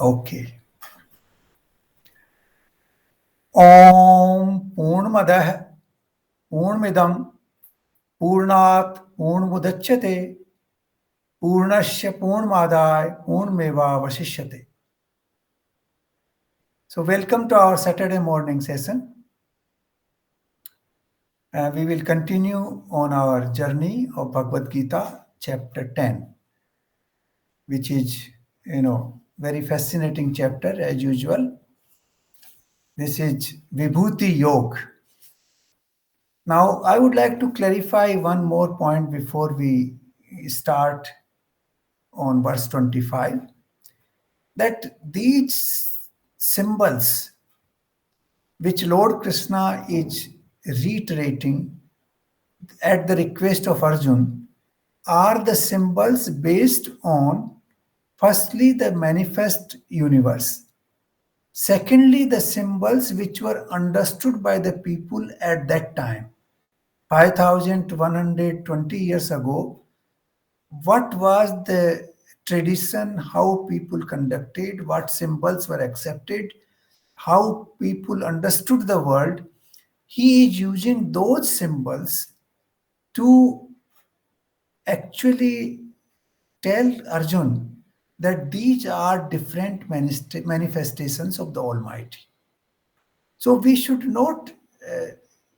Okay. Om Purnamadah Purnamidam Purnat Purnamudachyate Purnasya Purnamadaya Purnameva Vasishyate. So welcome to our Saturday morning session. We will continue on our journey of Bhagavad Gita, chapter 10, which is, very fascinating chapter as usual. This is Vibhuti Yoga. Now, I would like to clarify one more point before we start on verse 25, that these symbols which Lord Krishna is reiterating at the request of Arjun are the symbols based on, firstly, the manifest universe. Secondly, the symbols which were understood by the people at that time. 5,120 years ago, what was the tradition, how people conducted, what symbols were accepted, how people understood the world. He is using those symbols to actually tell Arjun that these are different manifestations of the Almighty. So we should not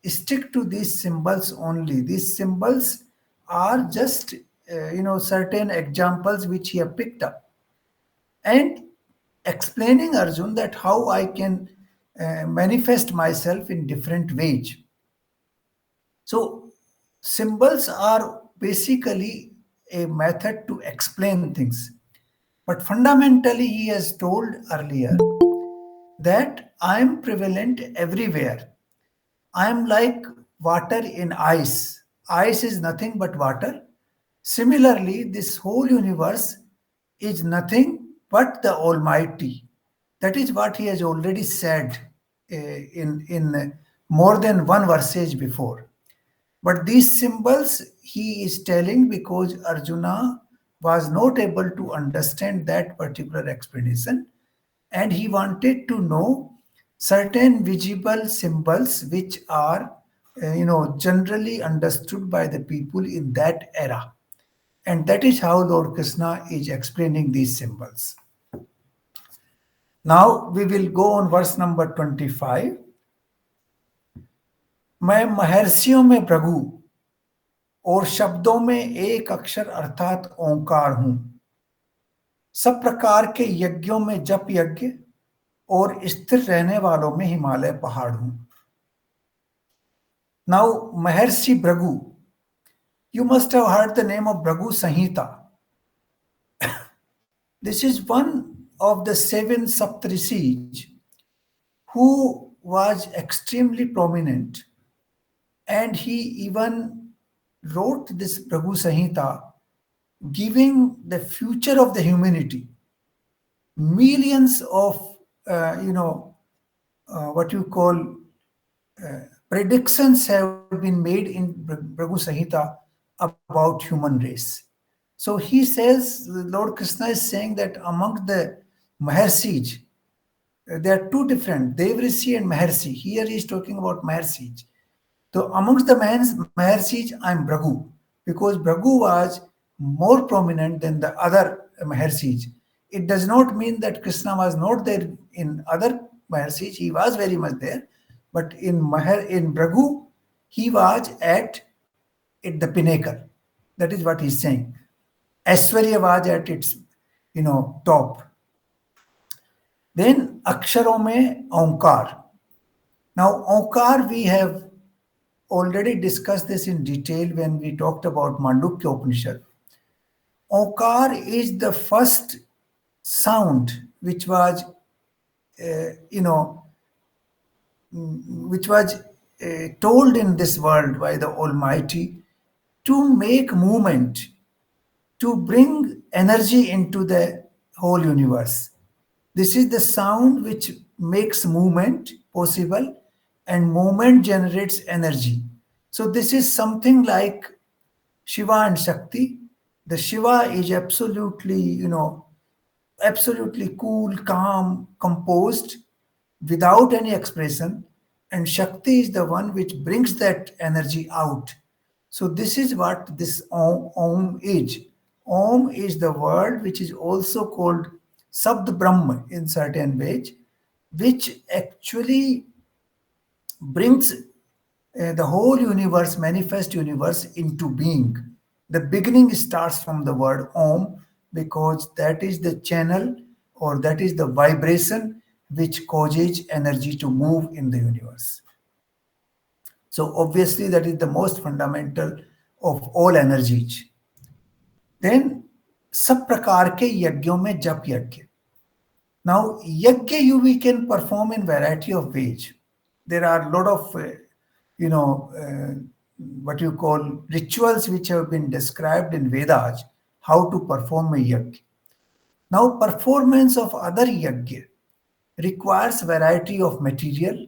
stick to these symbols only. These symbols are just, certain examples which he have picked up, and explaining Arjun that how I can manifest myself in different ways. So symbols are basically a method to explain things. But fundamentally, he has told earlier that I am prevalent everywhere. I am like water in ice. Ice is nothing but water. Similarly, this whole universe is nothing but the Almighty. That is what he has already said in more than one verses before. But these symbols he is telling because Arjuna was not able to understand that particular explanation, and he wanted to know certain visible symbols which are generally understood by the people in that era. And that is how Lord Krishna is explaining these symbols. Now we will go on verse number 25. मैं महर्षियों में भृगु और शब्दों में एक अक्षर अर्थात ओंकार हूं, सब प्रकार के यज्ञों में जप यज्ञ और स्थिर रहने वालों में हिमालय पहाड़ हूं. Now, Maharshi Bhrigu, you must have heard the name of Bhrigu Samhita. This is one of the 7 Saptarishis who was extremely prominent, and he even wrote this Bhrigu Samhita giving the future of the humanity. Millions of, what you call predictions have been made in Bhrigu Samhita about human race. So he says, Lord Krishna is saying that among the Maharshis, there are two different, Devrishi and Maharshi. Here he is talking about Maharshis. So amongst the Maharshis, I am Bhrigu, because Bhrigu was more prominent than the other Maharshis. It does not mean that Krishna was not there in other Maharshis. He was very much there. But in Bhrigu, he was at the pinnacle. That is what he's saying. Aishwarya was at its, top. Then Aksharon mein Onkar. Now Onkar, we have already discussed this in detail when we talked about Mandukya Upanishad. Onkar is the first sound which was, told in this world by the Almighty to make movement, to bring energy into the whole universe. This is the sound which makes movement possible, and movement generates energy. So this is something like Shiva and Shakti. The Shiva is absolutely, absolutely cool, calm, composed, without any expression. And Shakti is the one which brings that energy out. So this is what this Om is. Om is the word which is also called Sabd Brahma in certain ways, which actually brings the whole universe, manifest universe into being. The beginning starts from the word Om because that is the channel or that is the vibration which causes energy to move in the universe. So obviously that is the most fundamental of all energies. Then सब प्रकार के यज्ञों में जप यज्ञ. Now, yajna we can perform in variety of ways. There are a lot of, what you call rituals which have been described in Vedas, how to perform a yajna. Now, performance of other yajna requires variety of material,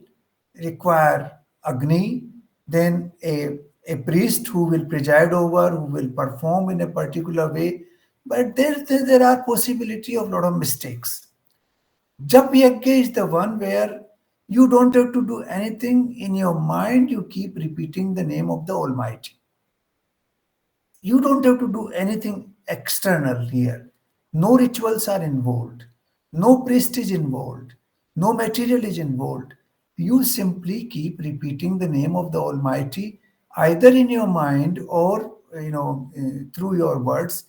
require Agni, then a priest who will preside over, who will perform in a particular way. But there are possibility of a lot of mistakes. Jap yajna is the one where you don't have to do anything in your mind, you keep repeating the name of the Almighty. You don't have to do anything external here. No rituals are involved, no priest is involved, no material is involved. You simply keep repeating the name of the Almighty either in your mind or through your words,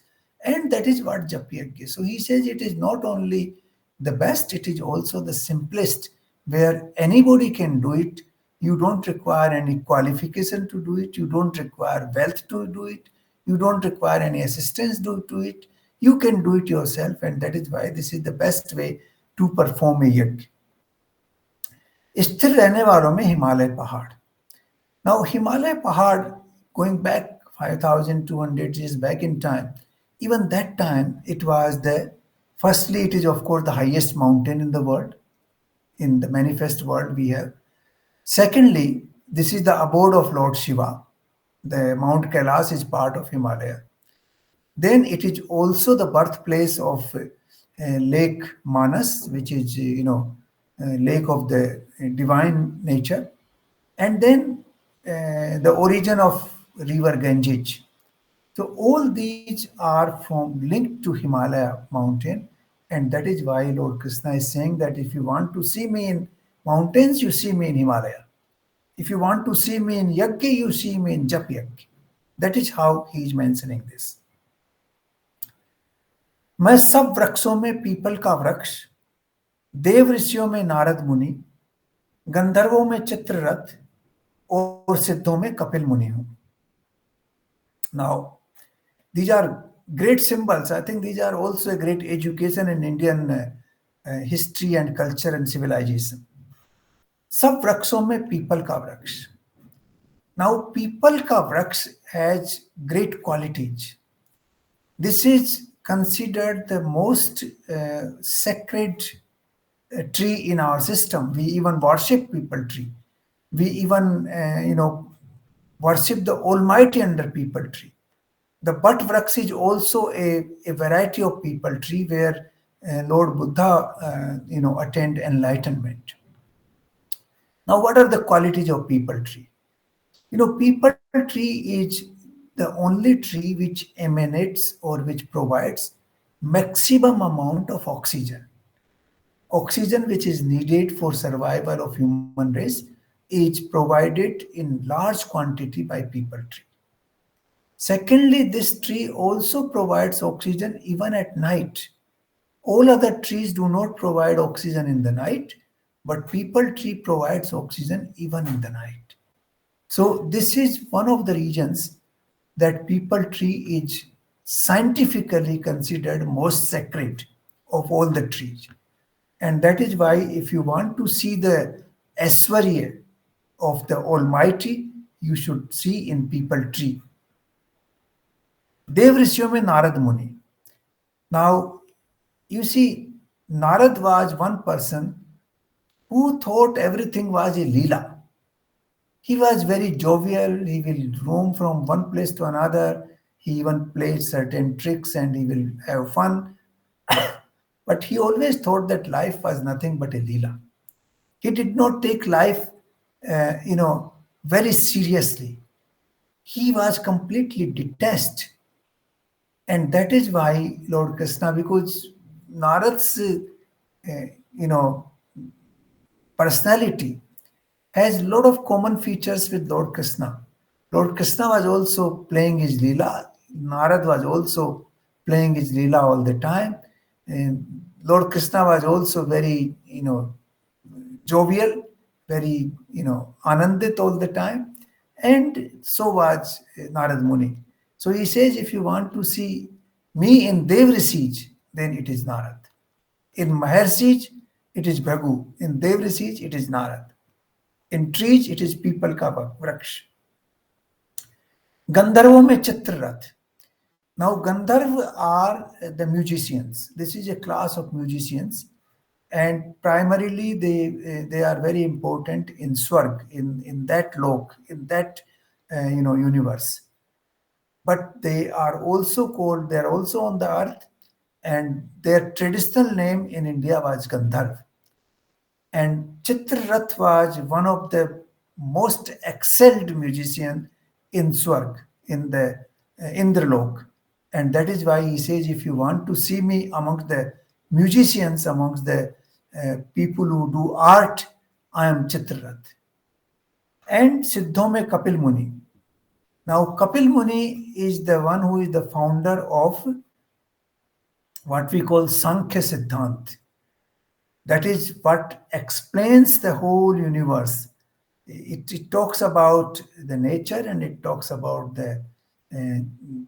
and that is what jap yajna is. So he says it is not only the best, it is also the simplest, where anybody can do it. You don't require any qualification to do it, you don't require wealth to do it, you don't require any assistance to it. You can do it yourself, and that is why this is the best way to perform a yajna. स्थिर रहने वालों में हिमालय पहाड़. Now, Himalaya Pahad, going back 5,200 years back in time, even that time it was firstly, it is of course the highest mountain in the world, in the manifest world we have. Secondly, this is the abode of Lord Shiva. The Mount Kailash is part of Himalaya. Then it is also the birthplace of Lake Manas, which is, lake of the divine nature. And then the origin of river Ganges. So all these are linked to Himalaya mountain, and that is why Lord Krishna is saying that if you want to see me in mountains, you see me in Himalaya. If you want to see me in yajna, you see me in jap yajna. That is how he is mentioning this. मैं सब वृक्षों में people का वृक्ष, देव ऋषियों में नारद मुनि, गंधर्वों में चित्ररथ और सिद्धों में कपिल मुनि हूं. Now, these are great symbols. I think these are also a great education in Indian history and culture and civilization. सब वृक्षों में पीपल का वृक्ष. Now, पीपल का वृक्ष has great qualities. This is considered the most sacred tree in our system. We even worship people tree. We even, worship the Almighty under people tree. The Bhat Vraks is also a variety of people tree where Lord Buddha, attained enlightenment. Now, what are the qualities of people tree? People tree is the only tree which emanates or which provides maximum amount of oxygen. Oxygen which is needed for survival of human race is provided in large quantity by people tree. Secondly, this tree also provides oxygen even at night. All other trees do not provide oxygen in the night, but people tree provides oxygen even in the night. So this is one of the reasons that people tree is scientifically considered most sacred of all the trees. And that is why if you want to see the Aishwarya of the Almighty, you should see in people tree. Dev Rishyo mein Narad Muni. Now, you see, Narad was one person who thought everything was a Leela. He was very jovial, he will roam from one place to another, he even plays certain tricks and he will have fun. but he always thought that life was nothing but a Leela. He did not take life, very seriously. He was completely detached. And that is why Lord Krishna, because Narad's, uh, you know, personality has a lot of common features with Lord Krishna. Lord Krishna was also playing his Leela. Narad was also playing his Leela all the time. And Lord Krishna was also very, jovial, very, anandit all the time. And so was Narad Muni. So he says, if you want to see me in Devri siege, then it is Narad. In Maher siege, it is Bhagu. In Devri siege, it is Narad. In trees, it is people ka vraksh. Gandharvon mein Chitrarath. Now, Gandharv are the musicians. This is a class of musicians, and primarily they are very important in Swarg, in that lok, in that universe. But they are also called. They are also on the earth, and their traditional name in India was Gandharv. And Chitrarath was one of the most excelled musician in Swarg, in the Indralok. And that is why he says, if you want to see me amongst the musicians, amongst the people who do art, I am Chitrarath. And Siddho mein Kapil Muni. Now, Kapil Muni is the one who is the founder of what we call Sankhya Siddhant. That is what explains the whole universe. It talks about the nature, and it talks about the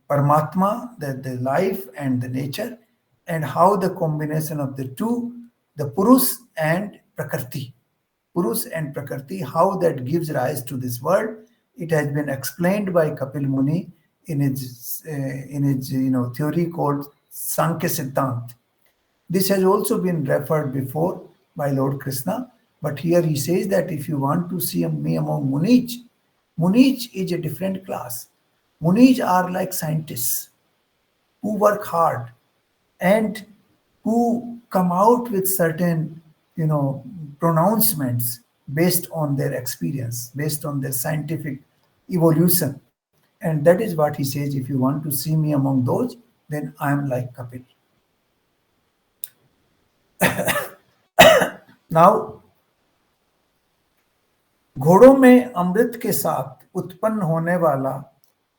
Paramatma, the life and the nature, and how the combination of the two, the Purus and Prakriti, how that gives rise to this world. It has been explained by Kapil Muni in his theory called Sankhya Siddhant. This has also been referred before by Lord Krishna, but here he says that if you want to see me among Munij, Munij is a different class. Munij are like scientists who work hard and who come out with certain, pronouncements based on their experience, based on their scientific evolution. And that is what he says, if you want to see me among those, then I am like Kapil. Now, घोड़ों में अमृत के साथ उत्पन्न होने वाला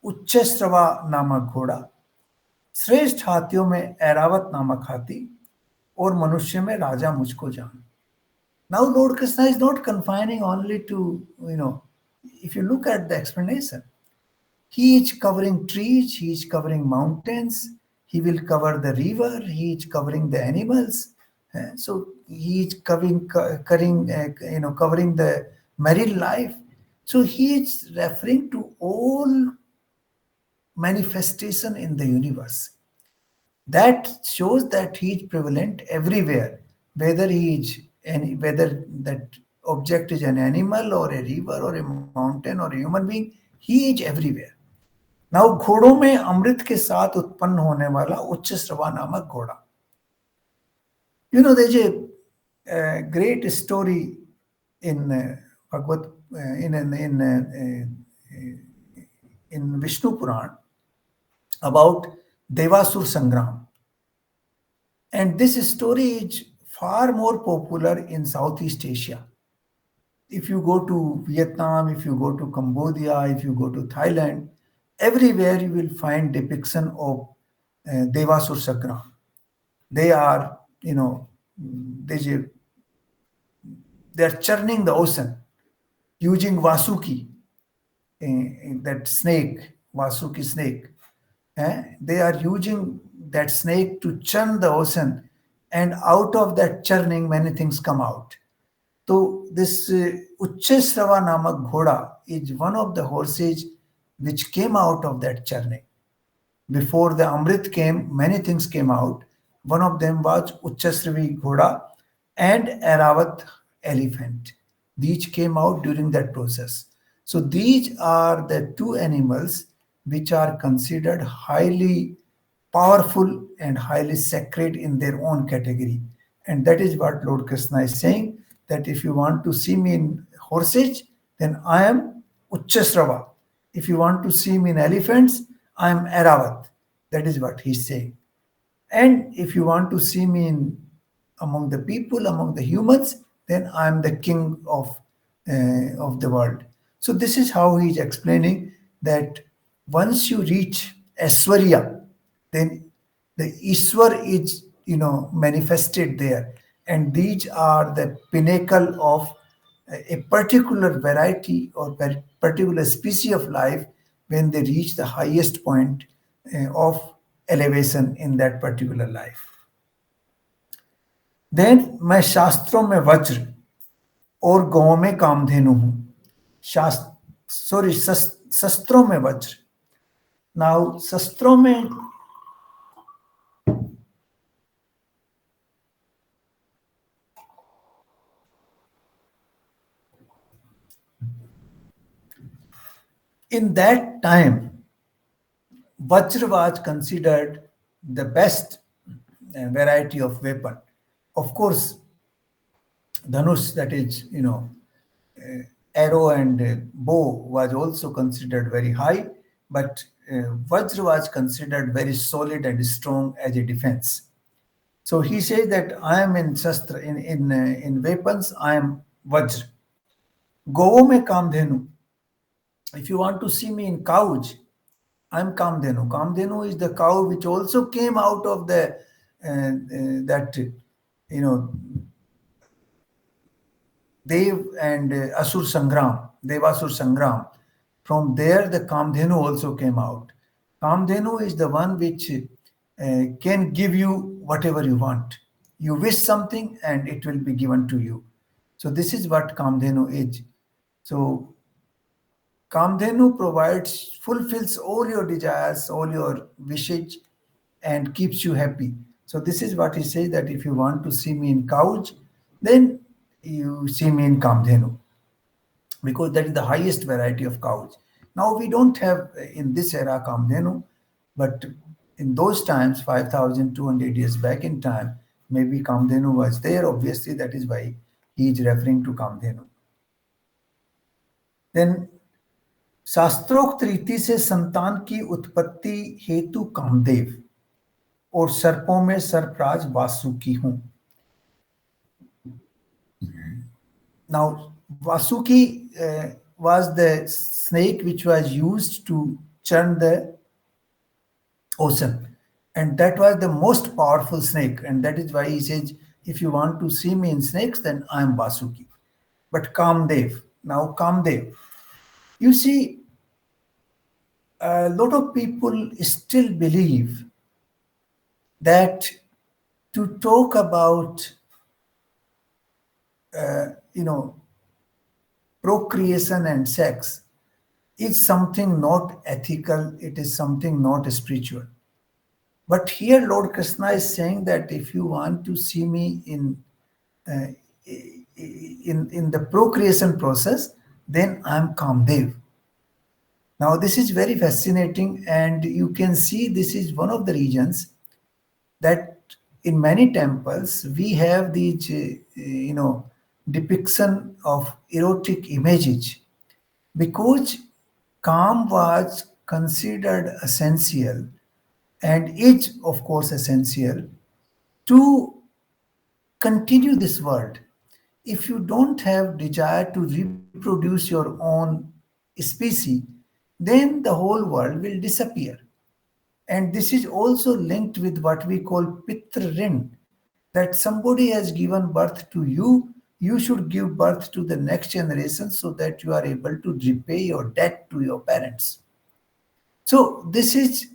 उच्च श्रवा नामक घोड़ा, श्रेष्ठ हाथियों में ऐरावत नामक हाथी, और मनुष्य में राजा मुझको जान. Now, Lord Krishna is not confining only to, if you look at the explanation, he is covering trees, he is covering mountains, he will cover the river, he is covering the animals. So he is covering the marine life. So he is referring to all manifestation in the universe. That shows that he is prevalent everywhere, whether that object is an animal or a river or a mountain or a human being, he is everywhere. Now, घोड़ों में अमृत के साथ उत्पन्न होने वाला उच्च श्रवा नामक घोड़ा. There's a great story in Bhagavad in Vishnu Puran about Devasur Sangram. And this story is far more popular in Southeast Asia. If you go to Vietnam, if you go to Cambodia, if you go to Thailand, everywhere you will find depiction of Devasur Sangram. They are, they're churning the ocean using Vasuki, that snake, Vasuki snake. They are using that snake to churn the ocean, and out of that churning, many things come out. So this Uchchesrava namak ghoda is one of the horses which came out of that churning. Before the Amrit came, many things came out. One of them was Uchchasravi ghoda and Aravat elephant. These came out during that process. So these are the two animals which are considered highly powerful and highly sacred in their own category. And that is what Lord Krishna is saying, that if you want to see me in horses, then I am Uchchasrava. If you want to see me in elephants, I am Aravat. That is what he's saying. And if you want to see me in among the people, among the humans, then I am the king of the world. So this is how he is explaining that once you reach Aishwarya, then the Ishwar is manifested there, and these are the pinnacle of a particular variety or particular species of life when they reach the highest point of elevation in that particular life. Then मैं शास्त्रों में वज्र और गौं में कामधेनु हूं शास्त्र sorry शस्त्रों में वज्र नाउ शस्त्रों में in that time Vajra was considered the best variety of weapon. Of course, Dhanush, that is, arrow and bow was also considered very high, but Vajra was considered very solid and strong as a defense. So he says that I am in shastra, in weapons, I am Vajra. Govo me Kamdhenu. If you want to see me in cows, I'm Kamdhenu. Kamdhenu is the cow which also came out of the that Dev and Asur Sangram, Devasur Sangram. From there, the Kamdhenu also came out. Kamdhenu is the one which can give you whatever you want. You wish something and it will be given to you. So this is what Kamdhenu is. So Kamdhenu fulfills all your desires, all your wishes, and keeps you happy. So this is what he says, that if you want to see me in couch, then you see me in Kamdhenu, because that is the highest variety of cows. Now we don't have in this era Kamdhenu, but in those times, 5,200 years back in time, maybe Kamdhenu was there. Obviously, that is why he is referring to Kamdhenu. Then शास्त्रोक्त रीति से संतान की उत्पत्ति हेतु कामदेव और सर्पों में सर्पराज वासुकी हूं. Now, Vasuki was the snake which was used to churn the ocean. And that was the most powerful snake. And that is why he says, if you want to see me in snakes, then I am Vasuki. But Kamdev, now Kamdev, you see, a lot of people still believe that to talk about procreation and sex is something not ethical, it is something not spiritual. But here Lord Krishna is saying that if you want to see me in the procreation process, then I am Kamdev. Now this is very fascinating, and you can see this is one of the reasons that in many temples we have these depiction of erotic images, because calm was considered essential and is of course essential to continue this world. If you don't have desire to reproduce your own species, then the whole world will disappear. And this is also linked with what we call Pitra Rin, that somebody has given birth to you, you should give birth to the next generation so that you are able to repay your debt to your parents. So this is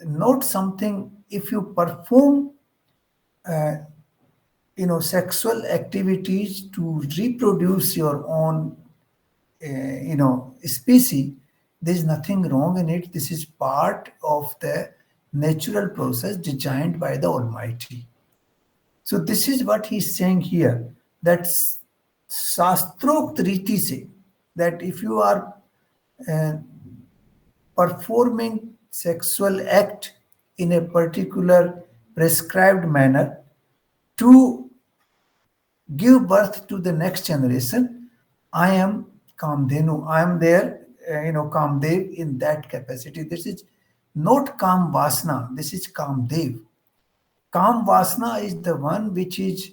not something, if you perform sexual activities to reproduce your own species, there is nothing wrong in it. This is part of the natural process designed by the Almighty. So this is what he's saying here, that Shastrokta Riti se, that if you are performing sexual act in a particular prescribed manner to give birth to the next generation. I am Kamdhenu. I am there, Kamdev in that capacity. This is not Kam Vasna. This is Kamdev. Kam Vasna is the one which is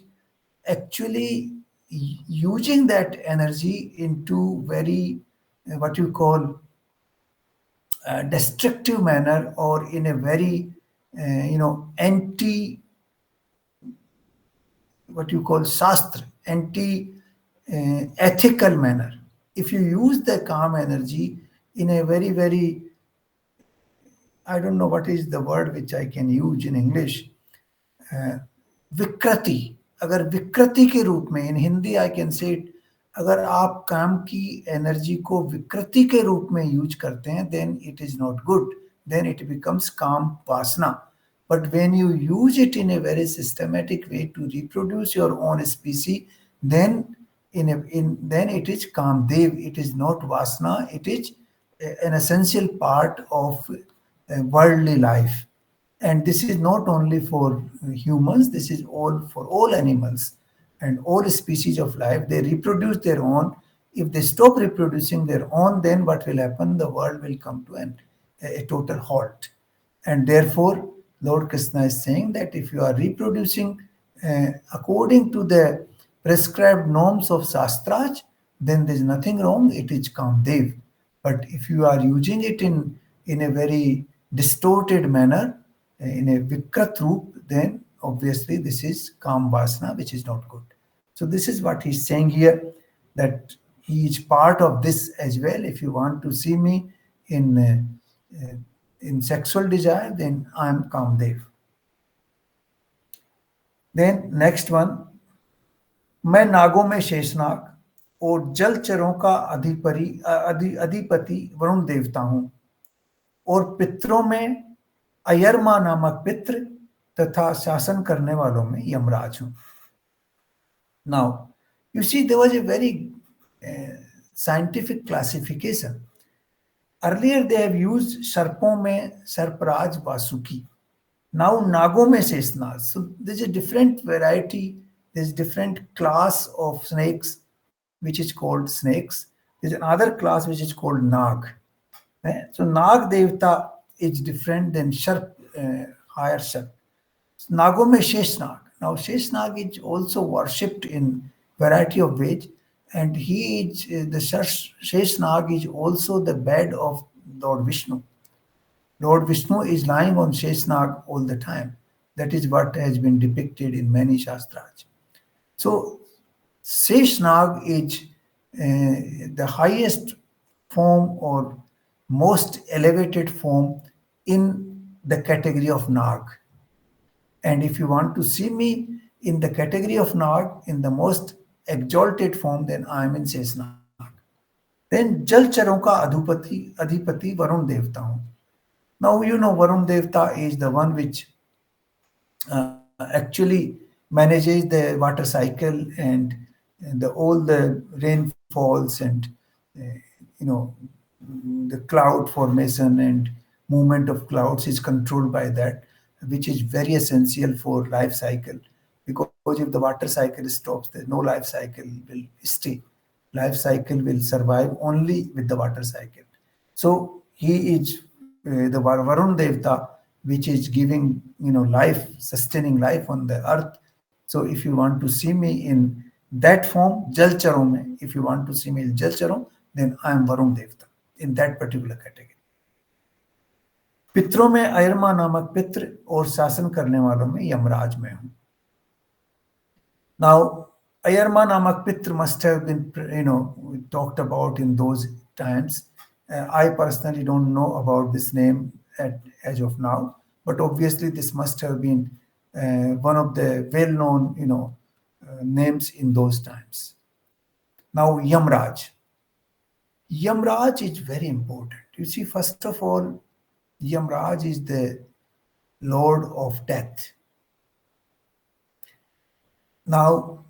actually using that energy into very, what you call, destructive manner, or in a very, anti, what you call, shastra, anti ethical manner. If you use the calm energy in a very, very, I don't know what is the word which I can use in English, विकृति, अगर विकृति के रूप में, in Hindi I can say it, अगर आप काम की एनर्जी को विकृति के रूप में यूज करते हैं, then it is not good, then it becomes काम वासना. But when you use it in a very systematic way to reproduce your own species, then then it is Kamdev. It is not Vasna. It is an essential part of worldly life. And this is not only for humans. This is all for all animals and all species of life. They reproduce their own. If they stop reproducing their own, then what will happen? The world will come to a total halt. And therefore, Lord Krishna is saying that if you are reproducing according to the prescribed norms of Shastraj, then there is nothing wrong. It is Kamdev. But if you are using it in a very distorted manner, in a Vikrat roop, then obviously this is Kam Vasana, which is not good. So this is what he's saying here, that he is part of this as well. If you want to see me in sexual desire, then I am Kamdev. Then next one, मैं नागों में शेषनाग और जलचरों का अधिपति वरुण देवता हूं, और पितरों में अयरमा नामक पितृ तथा शासन करने वालों में यमराज हूं. Now, you see, there was a very scientific classification. Earlier, they have used सर्पों में सर्पराज वासुकी. Now, नागों में Sheshnag. So, there's a different variety. There's different class of snakes, which is called snakes. There's another class which is called nag. So, nag devta is different than sharp, higher sharp. Nagon mein Sheshnag. Now, Sheshnag is also worshipped in variety of ways, and he is the Sheshnag is also the bed of Lord Vishnu. Lord Vishnu is lying on Sheshnag all the time. That is what has been depicted in many Shastras. So, Sheshnag is the highest form or most elevated form in the category of Nag. And if you want to see me in the category of Nag, in the most exalted form, then I am in Sheshnag. Then Jalcharon ka adhipati Varun Devta hu. Now you know Varun Devta is the one which actually manages the water cycle and all the rainfalls and the cloud formation and movement of clouds is controlled by that, which is very essential for life cycle. Because if the water cycle stops, there no life cycle will stay. Life cycle will survive only with the water cycle. So he is the Varun Devta, which is giving life, sustaining life on the earth. So if you want to see me in that form, Jal Charon mein, if you want to see me in Jal Charon, then I am Varun Devta in that particular category. पितरों में अयरमा नामक पितृ और शासन करने वालों में यमराज में हूं. Now, Ayarma namak Pitra must have been, talked about in those times. I personally don't know about this name as of now, but obviously this must have been one of the well-known, names in those times. Now, Yamraj. Yamraj is very important. You see, first of all, Yamraj is the Lord of Death. Now,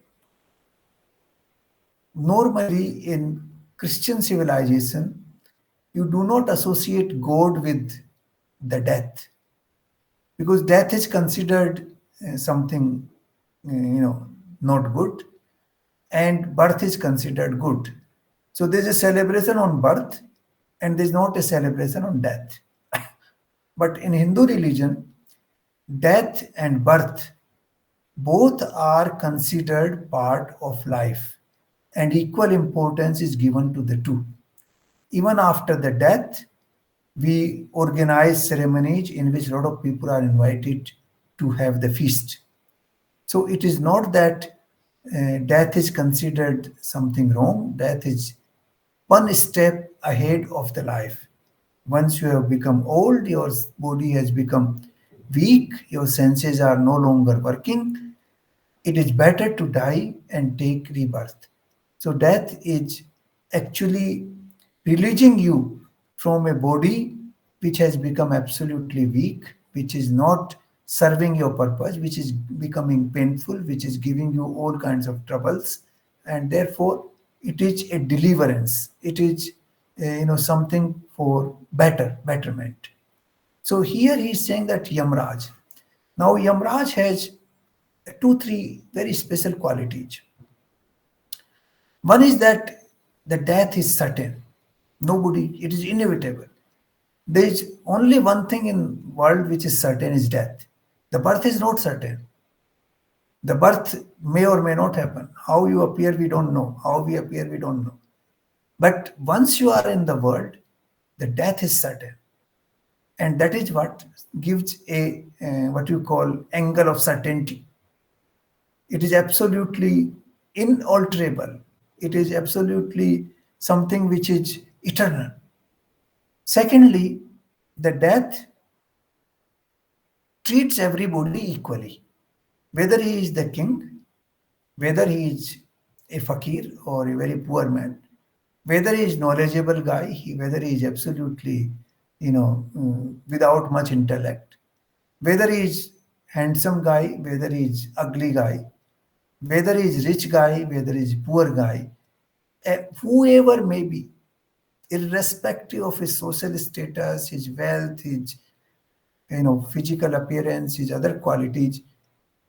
normally in Christian civilization, you do not associate God with the death. because death is considered something not good, and birth is considered good. So there's a celebration on birth, and there's not a celebration on death. But in Hindu religion, death and birth both are considered part of life, and equal importance is given to the two. Even after the death, we organize ceremonies in which a lot of people are invited to have the feast. So it is not that death is considered something wrong. Death is one step ahead of the life. Once you have become old, your body has become weak, your senses are no longer working, it is better to die and take rebirth. So, death is actually releasing you from a body which has become absolutely weak, which is not serving your purpose, which is becoming painful, which is giving you all kinds of troubles, and therefore it is a deliverance. It is something for betterment. So here he is saying that Yamraj. Now Yamraj has two, three very special qualities. One is that the death is certain. Nobody, it is inevitable. There is only one thing in world which is certain is death. The birth is not certain. The birth may or may not happen. How you appear, we don't know. How we appear, we don't know. But once you are in the world, the death is certain. And that is what gives a what you call angle of certainty. It is absolutely inalterable. It is absolutely something which is eternal. Secondly, the death treats everybody equally, whether he is the king, whether he is a fakir or a very poor man, whether he is knowledgeable guy, whether he is absolutely, without much intellect, whether he is handsome guy, whether he is ugly guy, whether he is rich guy, whether he is poor guy, whoever may be, irrespective of his social status, his wealth, his physical appearance, his other qualities,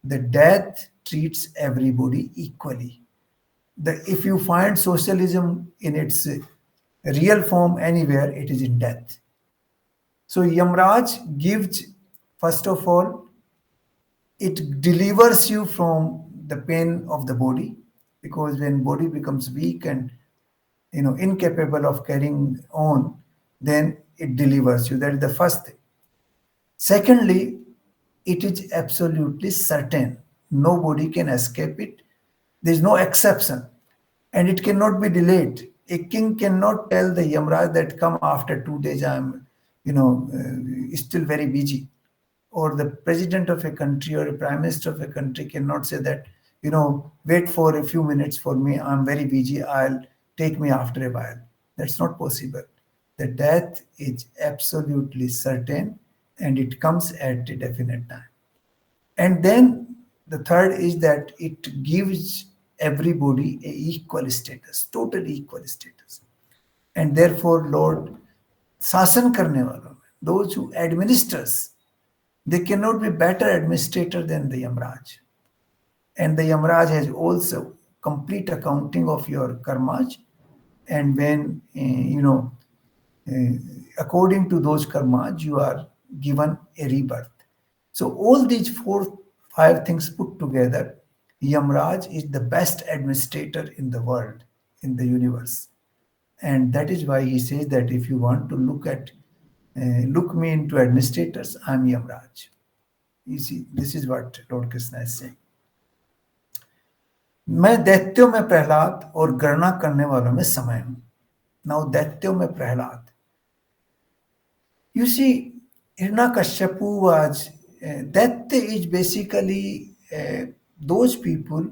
the death treats everybody equally. If you find socialism in its real form anywhere, it is in death. So Yamraj gives, first of all, it delivers you from the pain of the body, because when body becomes weak and incapable of carrying on, then it delivers you. That is the first thing. Secondly, it is absolutely certain. Nobody can escape it. There is no exception. And it cannot be delayed. A king cannot tell the Yamraj that come after 2 days, I am, still very busy. Or the president of a country or a prime minister of a country cannot say that, wait for a few minutes for me, I'm very busy, I'll take me after a while. That's not possible. The death is absolutely certain, and it comes at a definite time. And then the third is that it gives everybody a equal status, totally equal status. And therefore, Lord, शासन करने वालों में, those who administers, they cannot be better administrator than the Yamraj. And the Yamraj has also complete accounting of your karmas. And when, according to those karmas, you are given a rebirth. So all these four, five things put together, Yamraj is the best administrator in the world, in the universe. And that is why he says that if you want to look me into administrators, I'm Yamraj. You see, this is what Lord Krishna is saying. मैं दैत्यों में प्रहलाद और गणना करने वालों में समय हूं. Now दैत्यों में Prahlad. You see, Hiranyakashipu was Daitya is basically those people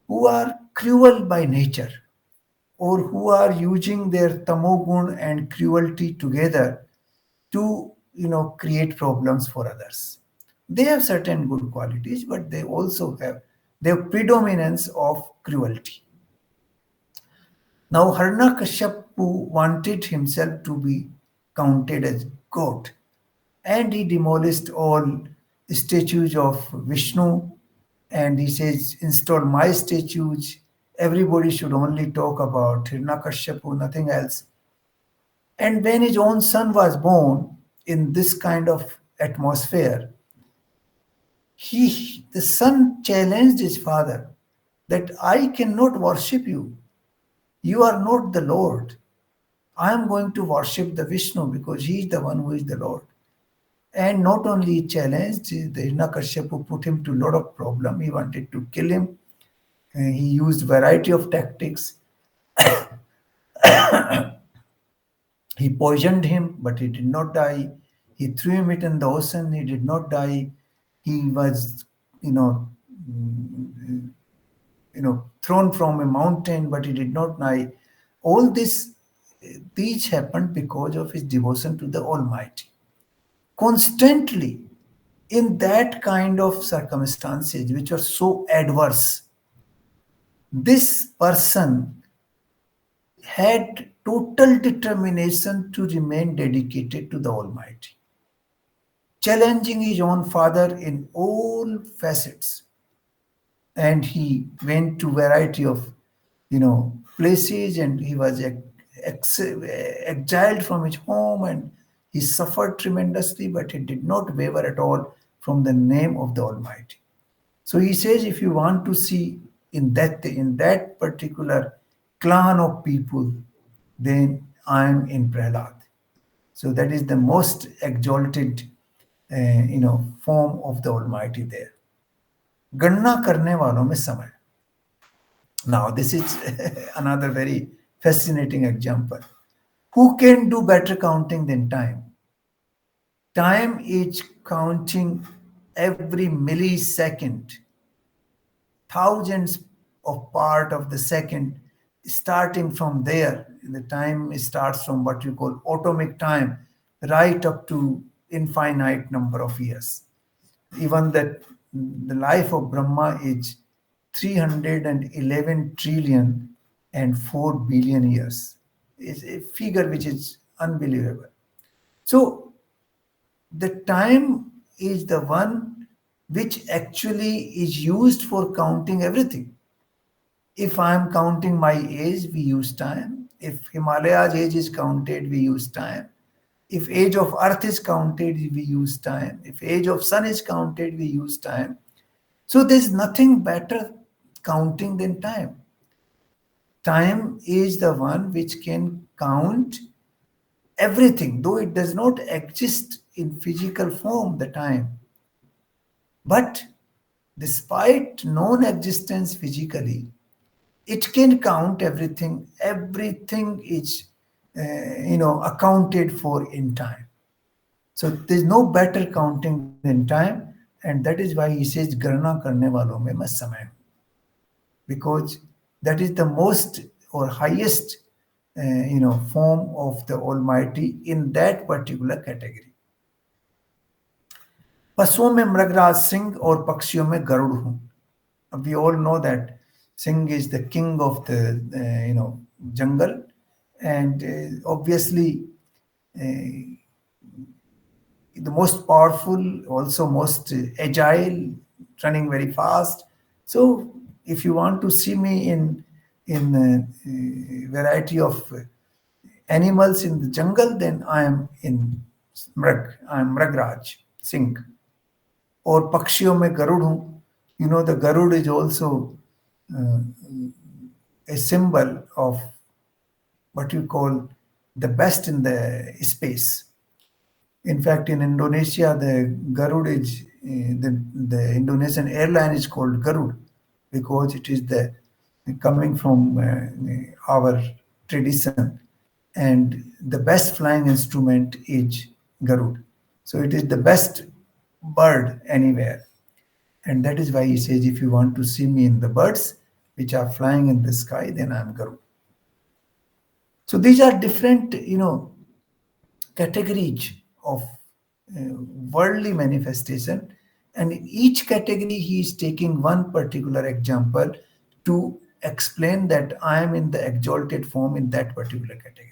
who are cruel by nature, or who are using their tamogun and cruelty together to create problems for others. They have certain good qualities, but they also have the predominance of cruelty. Now Hiranyakashipu wanted himself to be counted as God. And he demolished all statues of Vishnu, and he says, install my statues. Everybody should only talk about Hiranyakashipu, nothing else. And when his own son was born in this kind of atmosphere, the son challenged his father that I cannot worship you. You are not the Lord. I am going to worship the Vishnu because he is the one who is the Lord. And not only he challenged, the Hiranyakashipu put him to a lot of problem. He wanted to kill him. He used variety of tactics. He poisoned him, but he did not die. He threw him in the ocean. He did not die. He was, you know, thrown from a mountain, but he did not die. All this, these happened because of his devotion to the Almighty. Constantly, in that kind of circumstances which are so adverse, this person had total determination to remain dedicated to the Almighty, challenging his own father in all facets. And he went to variety of places, and he was exiled from his home, and he suffered tremendously, but he did not waver at all from the name of the Almighty. So he says, if you want to see in that particular clan of people, then I am in Prahlad. So that is the most exalted form of the Almighty there. गणना करने वालों में समय. Now this is another very fascinating example. Who can do better counting than time? Time is counting every millisecond, thousands of part of the second. Starting from there, the time starts from what you call atomic time, right up to infinite number of years. Even that the life of Brahma is 311 trillion and 4 billion years. It's a figure which is unbelievable. So the time is the one which actually is used for counting everything. If I am counting my age, we use time. If Himalaya's age is counted, we use time. If age of earth is counted, we use time. If age of sun is counted, we use time. So there's nothing better counting than time. Time is the one which can count everything, though it does not exist in physical form, the time. But despite non-existence physically, it can count everything. Everything is, accounted for in time. So there's no better counting than time, and that is why he says, "Garna karne walon mein मैं समय हूं," because that is the most or highest, form of the Almighty in that particular category. पशुओं में मृगराज सिंह और पक्षियों में गरुड़ हूं. We all know that Singh is the king of the jungle, and obviously the most powerful, also most agile, running very fast. So if you want to see me in variety of animals in the jungle, then I am in Mrag. I am Mragraj Singh. Or Pakshiyon mein Garud hu. The Garud is also a symbol of what you call the best in the space. In fact, in Indonesia, the Garud is the Indonesian airline is called Garud because it is the coming from our tradition, and the best flying instrument is Garud. So it is the best bird anywhere, and that is why he says, if you want to see me in the birds which are flying in the sky, then I am Garud. So these are different, categories of worldly manifestation, and in each category he is taking one particular example to explain that I am in the exalted form in that particular category.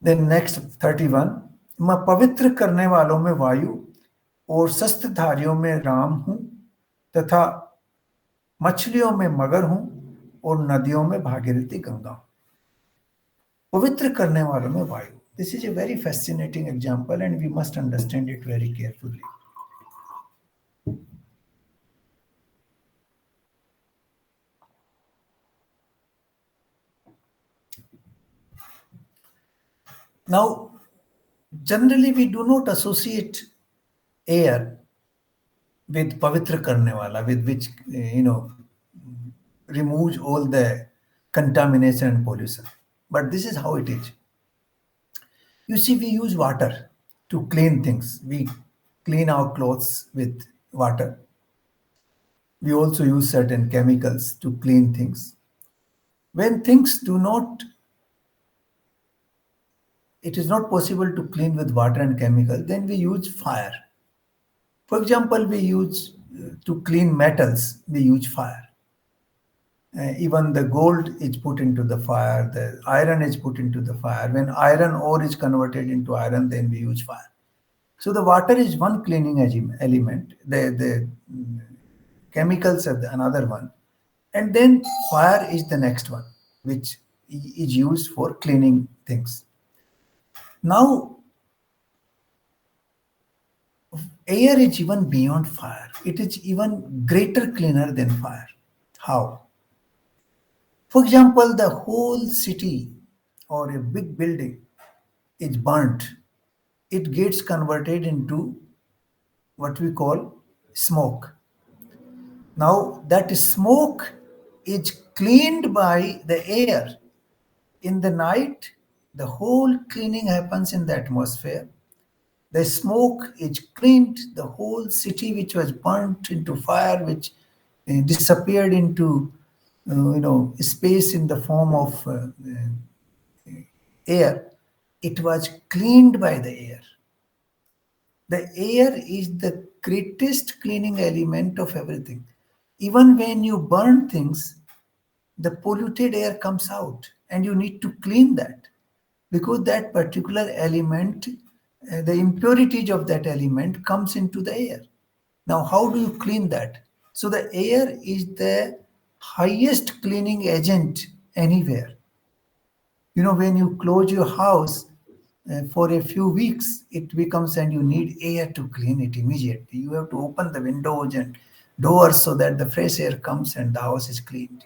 Then next 31, मैं पवित्र करने वालों में वायु और शस्त्रधारियों में राम हूं, तथा मछलियों में मगर हूं और नदियों में भागीरथी गंगा हूं। पवित्र करने वालों में वायु, this is a very fascinating example and we must understand it very carefully. Now, generally we do not associate air with pavitra karne wala, with which removes all the contamination and pollution. But this is how it is. You see, we use water to clean things. We clean our clothes with water. We also use certain chemicals to clean things. When things do not, it is not possible to clean with water and chemical, then we use fire. For example, we use to clean metals, we use fire. Even the gold is put into the fire, the iron is put into the fire. When iron ore is converted into iron, then we use fire. So the water is one cleaning element, the chemicals are another one, and then fire is the next one, which is used for cleaning things. Now, air is even beyond fire. It is even greater cleaner than fire. How? For example, the whole city or a big building is burnt. It gets converted into what we call smoke. Now, that smoke is cleaned by the air. In the night, the whole cleaning happens in the atmosphere. The smoke is cleaned, the whole city which was burnt into fire, which disappeared into space in the form of air, it was cleaned by the air. The air is the greatest cleaning element of everything. Even when you burn things, the polluted air comes out and you need to clean that because that particular element, the impurities of that element comes into the air. Now, how do you clean that? So the air is the highest cleaning agent anywhere. When you close your house for a few weeks, it becomes and you need air to clean it immediately. You have to open the windows and doors so that the fresh air comes and the house is cleaned.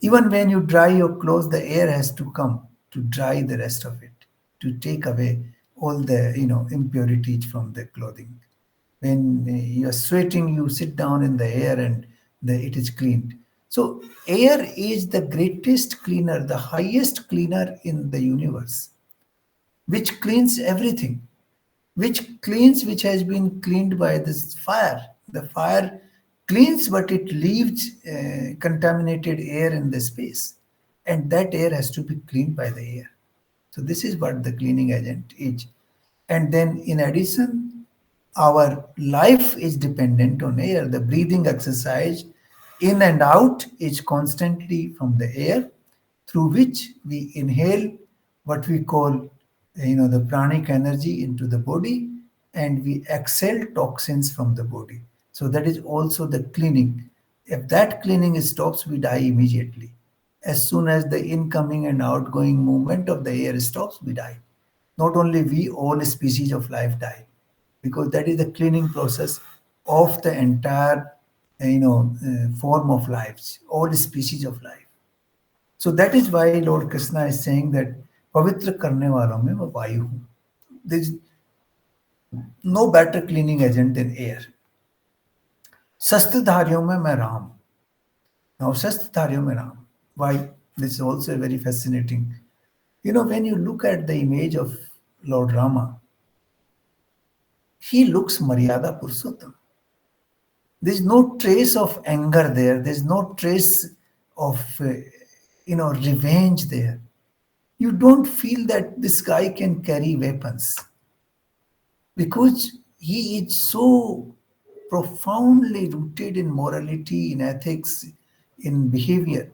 Even when you dry your clothes, the air has to come to dry the rest of it, to take away all the impurities from the clothing. When you are sweating, you sit down in the air and it is cleaned. So air is the greatest cleaner, the highest cleaner in the universe, which cleans everything, which has been cleaned by this fire. The fire cleans, but it leaves contaminated air in the space, and that air has to be cleaned by the air. So this is what the cleaning agent is. And then in addition, our life is dependent on air. The breathing exercise in and out is constantly from the air through which we inhale what we call the pranic energy into the body and we exhale toxins from the body. So that is also the cleaning. If that cleaning stops, we die immediately. As soon as the incoming and outgoing movement of the air stops, we die. Not only we, all species of life die because that is the cleaning process of the entire form of lives, all species of life. So that is why Lord Krishna is saying that पवित्र करने वालों में मैं वायु हूं. There is no better cleaning agent than air. शस्त्रधारियों में मैं Ram. Now शस्त्रधारियों में Ram. Why? This is also very fascinating. When you look at the image of Lord Rama, he looks Maryada Purushottam. There is no trace of anger there. There is no trace of revenge there. You don't feel that this guy can carry weapons because he is so profoundly rooted in morality, in ethics, in behavior.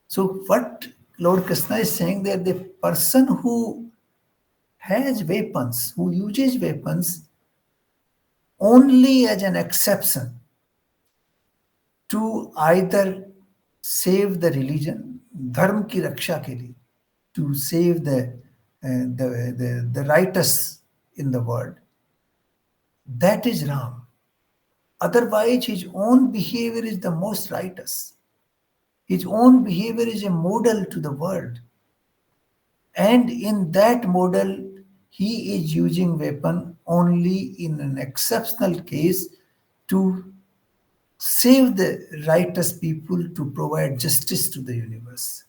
So what Lord Krishna is saying that the person who has weapons, who uses weapons only as an exception to either save the religion, धर्म की रक्षा के लिए, to save the righteous in the world, that is Ram. Otherwise, his own behavior is the most righteous. His own behavior is a model to the world. And in that model, he is using weapon only in an exceptional case to save the righteous people, to provide justice to the universe.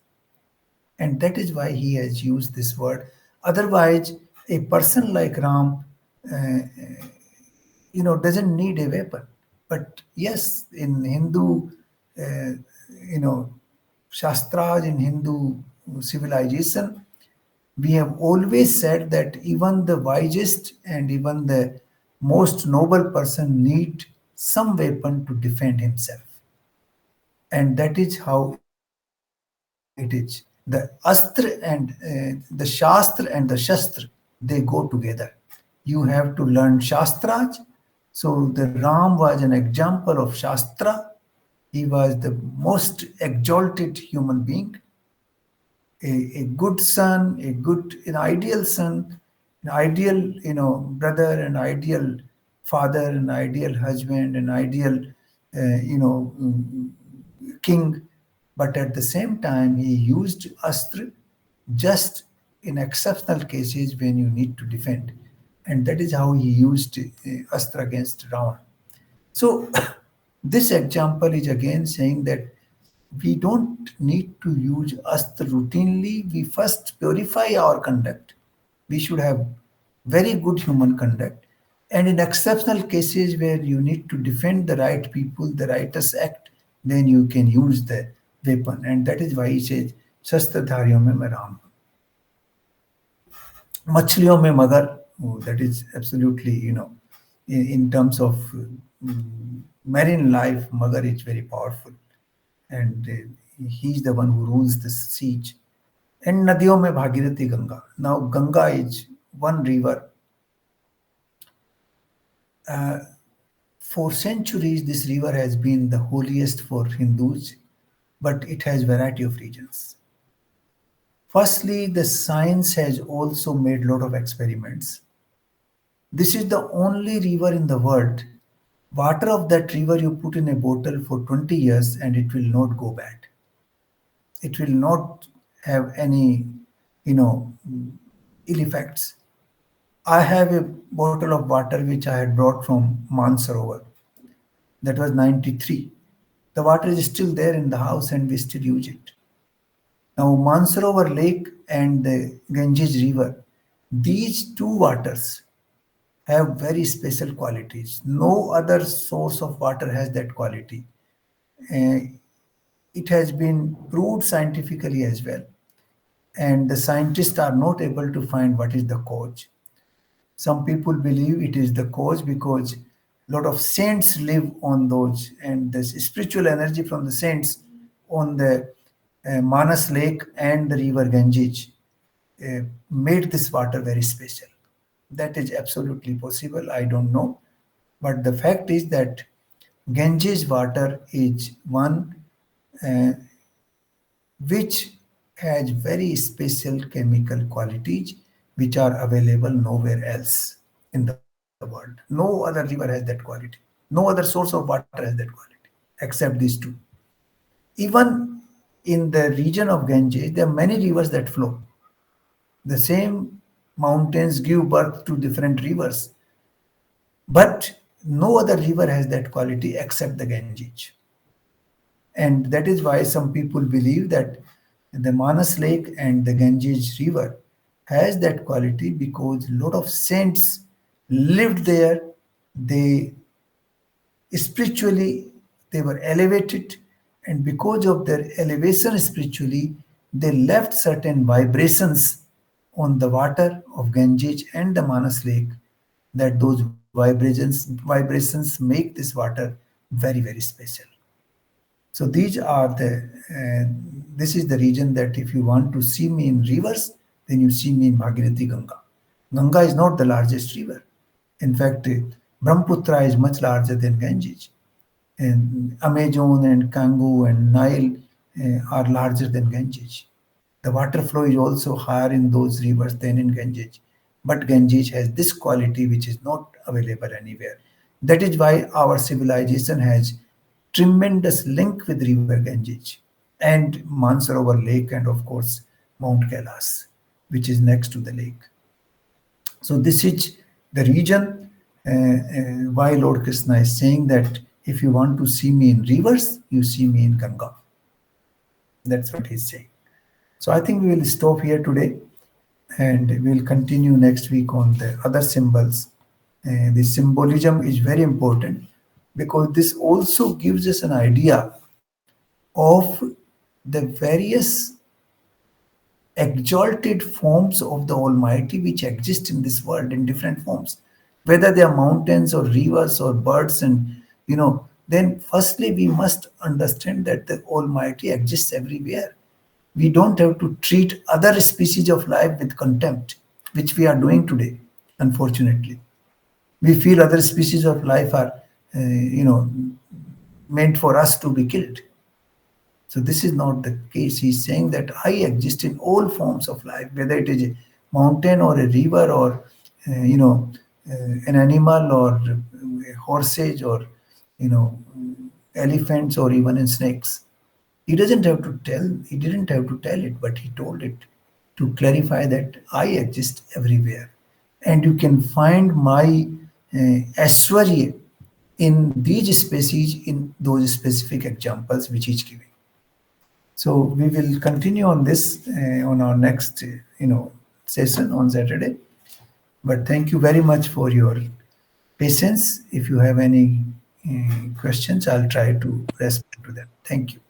And that is why he has used this word. Otherwise, a person like Ram, uh, doesn't need a weapon. But yes, in Hindu, you know, Shastras, in Hindu civilization, we have always said that even the wisest and even the most noble person need some weapon to defend himself. And that is how it is. The astra and the shastra and the shastra, they go together. You have to learn shastras. So the Ram was an example of shastra. He was the most exalted human being, a good son, an ideal son, an ideal, brother, an ideal father, an ideal husband, an ideal, king. But at the same time, he used astra just in exceptional cases when you need to defend. And that is how he used astra against Ravana. So, this example is again saying that we don't need to use astra routinely. We first purify our conduct. We should have very good human conduct. And in exceptional cases where you need to defend the right people, the righteous act, then you can use the weapon. And that is why he says, Shastradhariyon mein main Ram. Machliyon mein magar, that is absolutely, in terms of marine life, magar is very powerful. And he's the one who rules the siege. And Nadiyon mein Bhagirathi Ganga. Now, Ganga is one river. For centuries, this river has been the holiest for Hindus, but it has variety of regions. Firstly, the science has also made a lot of experiments. This is the only river in the world. Water of that river you put in a bottle for 20 years and it will not go bad. It will not have any, ill effects. I have a bottle of water which I had brought from Mansarovar. That was 93. The water is still there in the house and we still use it. Now, Mansarovar Lake and the Ganges River, these two waters have very special qualities. No other source of water has that quality. Uh, it has been proved scientifically as well. And the scientists are not able to find what is the cause. Some people believe it is the cause because a lot of saints live on those, and the spiritual energy from the saints on the Manas Lake and the river Ganges made this water very special. That is absolutely possible. I don't know. But the fact is that Ganges water is one uh, which has very special chemical qualities which are available nowhere else in the world. No other river has that quality. No other source of water has that quality except these two. Even in the region of Ganges, there are many rivers that flow. The same mountains give birth to different rivers, but no other river has that quality except the Ganges. And that is why some people believe that the Manas Lake and the Ganges River has that quality because a lot of saints lived there. They spiritually they were elevated, and because of their elevation spiritually, they left certain vibrations on the water of Ganges and the Manas Lake. That those vibrations make this water very very special. So these are the this is the region that if you want to see me in rivers, then you see me in Bhagirathi Ganga. Ganga is not the largest river. In fact, Brahmaputra is much larger than Ganges, and Amazon and Kangu and Nile are larger than Ganges. The water flow is also higher in those rivers than in Ganges. But Ganges has this quality which is not available anywhere. That is why our civilization has tremendous link with river Ganges and Mansarovar Lake and of course Mount Kailas, which is next to the lake. So this is the region why Lord Krishna is saying that if you want to see me in rivers, you see me in Ganga. That's what he's saying. So I think we will stop here today and we'll continue next week on the other symbols. The symbolism is very important because this also gives us an idea of the various exalted forms of the Almighty which exist in this world in different forms, whether they are mountains or rivers or birds, and then firstly we must understand that the Almighty exists everywhere. We don't have to treat other species of life with contempt, which we are doing today, unfortunately. We feel other species of life are, meant for us to be killed. So this is not the case. He's saying that I exist in all forms of life, whether it is a mountain or a river or, an animal or horses or, you know, elephants or even in snakes. He doesn't have to tell, he didn't have to tell it, but he told it to clarify that I exist everywhere. And you can find my Aishwarya in these species in those specific examples which he's giving. So we will continue on this on our next, session on Saturday. But thank you very much for your patience. If you have any questions, I'll try to respond to them. Thank you.